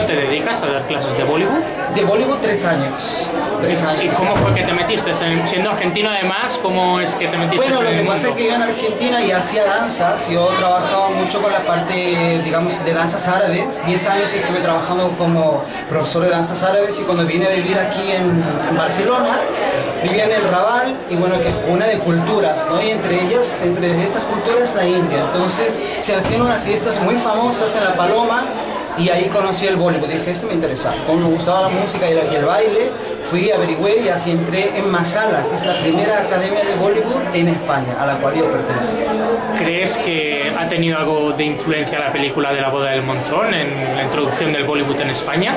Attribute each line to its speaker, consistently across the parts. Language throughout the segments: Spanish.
Speaker 1: te dedicas a dar clases de Bollywood?
Speaker 2: De Bollywood 3 años. 3 años.
Speaker 1: ¿Y cómo fue que te metiste? Siendo argentino además, ¿cómo es que te metiste en el mundo?
Speaker 2: Bueno, lo que pasa es que yo en Argentina ya hacía danzas, yo trabajaba mucho con la parte, digamos, de danzas árabes. 10 años estuve trabajando como profesor de danzas árabes y cuando vine a vivir aquí en Barcelona, vivía en el Raval y bueno, que es una de culturas, ¿no? Y entre ellas, entre estas culturas, la India. Entonces se hacían unas fiestas muy famosas en La Paloma y ahí conocí el Bollywood. Dije, esto me interesaba. Como me gustaba la música y el baile, fui, averigüé y así entré en Masala, que es la primera academia de Bollywood en España, a la cual yo pertenezco.
Speaker 1: ¿Crees que ha tenido algo de influencia la película de La boda del Monzón en la introducción del Bollywood en España?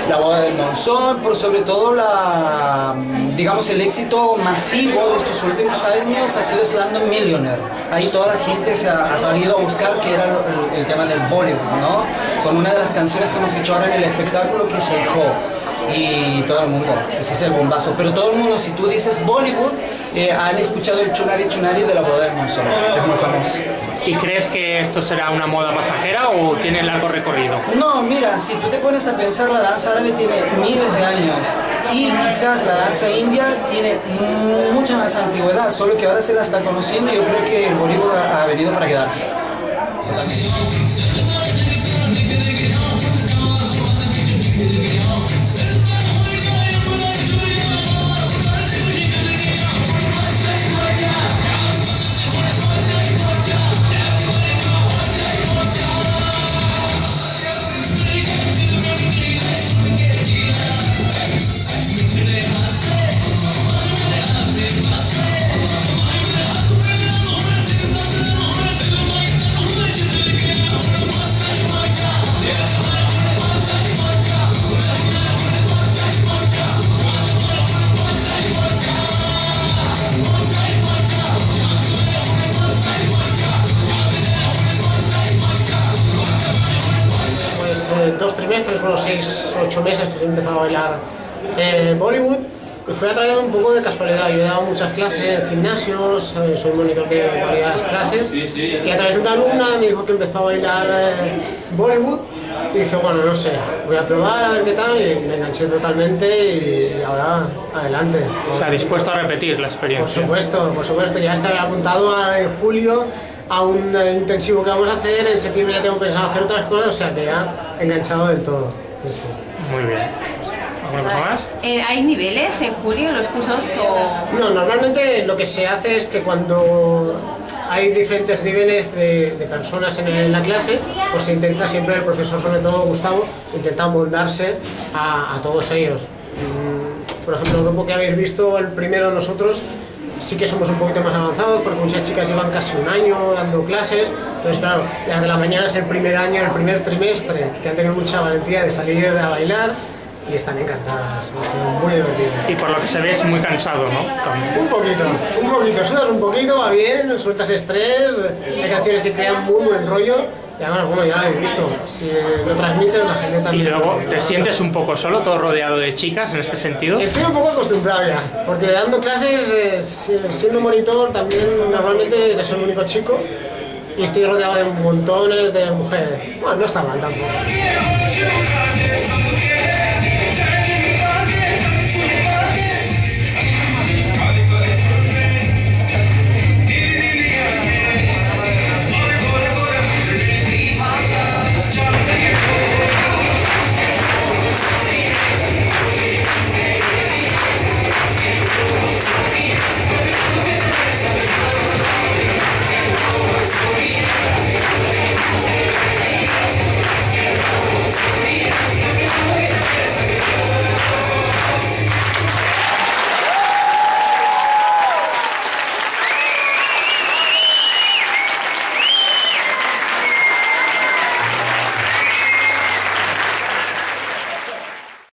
Speaker 2: La boda del Monzón, por sobre todo digamos, el éxito masivo de estos últimos años ha sido Slumdog Millionaire. Ahí toda la gente se ha salido a buscar que era el tema del Bollywood, ¿no? Con una de las canciones que hemos hecho ahora en el espectáculo, que es Jai Ho. Y todo el mundo, ese es el bombazo. Pero todo el mundo, si tú dices Bollywood, han escuchado el Chunari Chunari de La boda del Monzón. Es muy famoso.
Speaker 1: ¿Y crees que esto será una moda pasajera o tiene largo recorrido?
Speaker 2: No, mira, si tú te pones a pensar, la danza árabe tiene miles de años y quizás la danza india tiene mucha más antigüedad, solo que ahora se la está conociendo y yo creo que el Bollywood ha venido para quedarse.
Speaker 3: Dos trimestres, unos 6 o 8 meses que he empezado a bailar Bollywood y fue atraído un poco de casualidad. Yo he dado muchas clases en gimnasios, soy monitor de varias clases y a través de una alumna me dijo que empezó a bailar Bollywood y dije, bueno, no sé, voy a probar a ver qué tal y me enganché totalmente y ahora adelante.
Speaker 1: O sea, dispuesto a repetir la experiencia.
Speaker 3: Por supuesto, ya estaba apuntado en julio a un intensivo que vamos a hacer, en septiembre ya tengo pensado hacer otras cosas, o sea que ya enganchado del todo. Sí.
Speaker 1: Muy bien. ¿Alguna cosa más?
Speaker 4: ¿Hay niveles en julio los cursos o...?
Speaker 3: No, normalmente lo que se hace es que cuando hay diferentes niveles de personas en la clase, pues se intenta siempre, el profesor, sobre todo Gustavo, intenta moldarse a todos ellos. Por ejemplo, el grupo que habéis visto, el primero, nosotros, sí que somos un poquito más avanzados porque muchas chicas llevan casi un año dando clases, entonces claro, las de la mañana es el primer año, el primer trimestre, que han tenido mucha valentía de salir a bailar y están encantadas, es muy divertido.
Speaker 1: Y por lo que se ve es muy cansado, ¿no?
Speaker 3: Un poquito, sudas un poquito, va bien, sueltas estrés, hay canciones que te dan muy buen rollo. Y además, bueno, ya lo habéis visto, si lo transmites la gente también.
Speaker 1: ¿Y luego te sientes un poco solo, todo rodeado de chicas en este sentido?
Speaker 3: Estoy un poco acostumbrado ya, porque dando clases, siendo monitor, también normalmente eres el único chico y estoy rodeado de montones de mujeres. Bueno, no está mal tampoco.